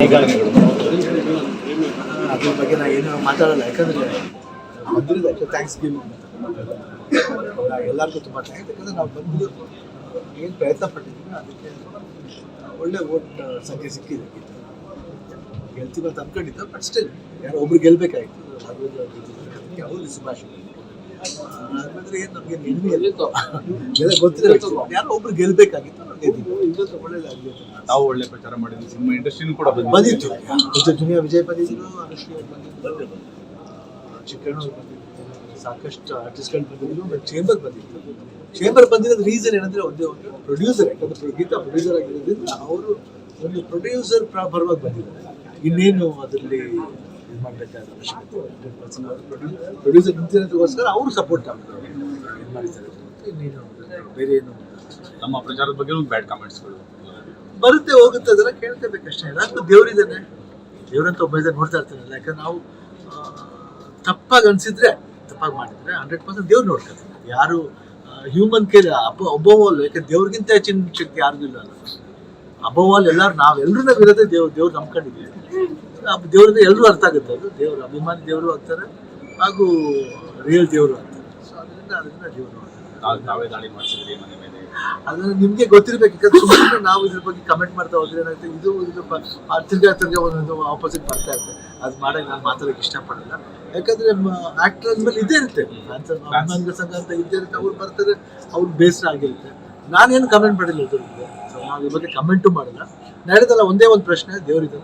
ಪರಿಗಣನೆಗಳು? ಅದ್ರ ಬಗ್ಗೆ ನಾ ಏನು ಮಾತಾಡಲ್ಲ, ಯಾಕಂದರೆ ಬಂದಿರೋದು ಥ್ಯಾಂಕ್ಸ್ ಗಿವಿಂಗ್ ಎಲ್ಲರಿಗೂ ತುಂಬ ಥ್ಯಾಂಕ್ಸ್. ಯಾಕಂದರೆ ನಾವು ಬಂದು ಏನು ಪ್ರಯತ್ನ ಪಟ್ಟಿದ್ದೀವಿ ಅದಕ್ಕೆ ಒಳ್ಳೆ ಓಟ್ ಸಂಖ್ಯೆ ಸಿಕ್ಕಿದೆ. ಗೆಲ್ತೀವಿ ಅಂತ ಅಂದ್ಕೊಂಡಿದ್ದು, ಬಟ್ ಸ್ಟಿಲ್ ಯಾರೋ ಒಬ್ರು ಗೆಲ್ಲಬೇಕಾಗಿತ್ತು. ರಾಘವೇಂದ್ರ ಅವ್ರು ಗೆದ್ದಿದ್ದಾರೆ, ಅವರು ಸುಭಾಷ್ ಆದ್ರೆ ಏನು ನಮಗೆ ನಿನ್ನೆ ಎಲ್ಲ ಗೊತ್ತಿಲ್ಲ, ಯಾರೋ ಒಬ್ರು ಗೆಲ್ಲಬೇಕಾಗಿತ್ತು, ನಾವು ಗೆದ್ದಿದ್ದು. ಇವತ್ತು ಒಳ್ಳೆಯದಾಗಲಿ ಅಂತ ನಾವು ಒಳ್ಳೆ ಪ್ರಚಾರ ಮಾಡಿದ್ವಿ, ಸಿನಿಮಾ ಇಂಡಸ್ಟ್ರಿನೂ ಕೂಡ ಬಂದಿತ್ತು. ದುನಿಯಾ ವಿಜಯ್ ಬಂದಿದ್ರು, ಅನುಶ್ರೀ ಅವ್ರು ಬಂದಿದ್ರು, ಚಿಕ್ಕಣ್ಣ ಅವ್ರು ಬಂದಿದ್ರು, ಸಾಕಷ್ಟು ಆರ್ಟಿಸ್ಟ್ಗಳು ಬಂದಿದ್ರು. ಬಟ್ ಚೇಂಬರ್ ಬಂದಿತ್ತು. ಚೇಂಬರ್ ಬಂದಿರೋದು ರೀಸನ್ ಏನಂದರೆ ಒಂದೇ ಒಂದು ಪ್ರೊಡ್ಯೂಸರ್, ಯಾಕಂದರೆ ಗೀತಾ ಪ್ರೊಡ್ಯೂಸರ್ ಆಗಿರೋದ್ರಿಂದ ಅವರು ಒಂದು ಪ್ರೊಡ್ಯೂಸರ್ ಪರವಾಗಿ ಬಂದಿದ್ದಾರೆ. ಇನ್ನೇನು ಅದರಲ್ಲಿ ಇದು ಮಾಡಬೇಕಾದ ಅವಶ್ಯಕತೆ 100% ಅವರು ಪ್ರೊಡ್ಯೂಸರ್ ನಿಂತಿರೋದಕ್ಕೋಸ್ಕರ ಅವರು ಸಪೋರ್ಟ್ ಮಾಡ್ತಾರೆ, ಇದು ಮಾಡಿದ್ದಾರೆ. ಇನ್ನೇನು ಬೇರೆ ಏನು ನಮ್ಮ ಪ್ರಚಾರದ ಬಗ್ಗೆ ಒಂದು ಬ್ಯಾಡ್ ಕಾಮೆಂಟ್ಸ್ಗಳು ಬರುತ್ತೆ ಹೋಗುತ್ತೆ, ಅದೆಲ್ಲ ಕೇಳ್ಕೋಬೇಕಷ್ಟೇ. ಎಲ್ಲರಿಗೂ ದೇವರಿದ್ದಾನೆ, ದೇವರಂತ ಒಬ್ಬ ಇದ್ದಾರೆ, ನೋಡ್ತಾ ಇರ್ತಾನಲ್ಲ. ಯಾಕಂದ್ರೆ ನಾವು ತಪ್ಪಾಗಿ ಅನಿಸಿದ್ರೆ, ತಪ್ಪಾಗಿ ಮಾಡಿದ್ರೆ 100% ದೇವ್ರು ನೋಡ್ತಾರೆ. ಯಾರು ಹ್ಯೂಮನ್ ಕೇಳಿ ಒಬ್ಬವಲ್ಲ, ಯಾಕಂದ್ರೆ ದೇವ್ರಿಗಿಂತ ಹೆಚ್ಚಿನ ಶಕ್ತಿ ಯಾರಿಗೂ ಇಲ್ಲ ಅಲ್ಲ. ಅಬ್ಬವಾಲ್ ಎಲ್ಲರೂ ನಾವೆಲ್ಲರೂ ಇರೋದೇ ದೇವ್ರು ನಂಬ್ಕೊಂಡಿದ್ದೀವಿ. ದೇವ್ರಿಂದ ಎಲ್ಲರೂ ಅರ್ಥ ಆಗುತ್ತೆ, ಅದು ದೇವರು ಅಭಿಮಾನಿ ದೇವರು ಆಗ್ತಾರೆ ಹಾಗೂ ರಿಯಲ್ ದೇವರು ಆಗ್ತಾರೆ. ಸೊ ಅದರಿಂದ ದೇವರು ನಾವೇ ದಾಳಿ ಮಾಡಿಸಿದ್ರಿ ಮನೆ ಮೇಲೆ, ಅದನ್ನು ನಿಮಗೆ ಗೊತ್ತಿರಬೇಕು. ಯಾಕಂದ್ರೆ ಸುಮ್ಮನೆ ನಾವು ಇದ್ರ ಬಗ್ಗೆ ಕಮೆಂಟ್ ಮಾಡ್ತಾ ಹೋದ್ರೆ ಏನಾಗುತ್ತೆ, ಇದು ತಿರ್ಗಾ ಒಂದೊಂದು ಆಪೋಸಿಟ್ ಬರ್ತಾ ಇರುತ್ತೆ. ಅದು ಮಾಡೋಕ್ಕೆ ನಾನು ಮಾತಾಡೋಕ್ಕೆ ಇಷ್ಟಪಡಲ್ಲ. ಯಾಕಂದರೆ ಆ್ಯಕ್ಟರ್ ಅಂದಮೇಲೆ ಇದ್ದೇ ಇರುತ್ತೆ, ಅಭಿಮಾನಿಗಳ ಸಂಘ ಅಂತ ಇದ್ದೇ ಇರುತ್ತೆ. ಅವ್ರು ಬರ್ತಾರೆ, ಅವ್ರಿಗೆ ಬೇಸರ ಆಗಿರುತ್ತೆ. ನಾನೇನು ಕಮೆಂಟ್ ಮಾಡಿಲ್ಲ ಇದ್ರ ಬಗ್ಗೆ. ಸೊ ನಾವು ಇದ್ರ ಬಗ್ಗೆ ಕಮೆಂಟು ಮಾಡಲ್ಲ. ನಡೆದಲ್ಲ ಒಂದೇ ಒಂದು ಪ್ರಶ್ನೆ, ದೇವರಿದ್ದಾನೆ,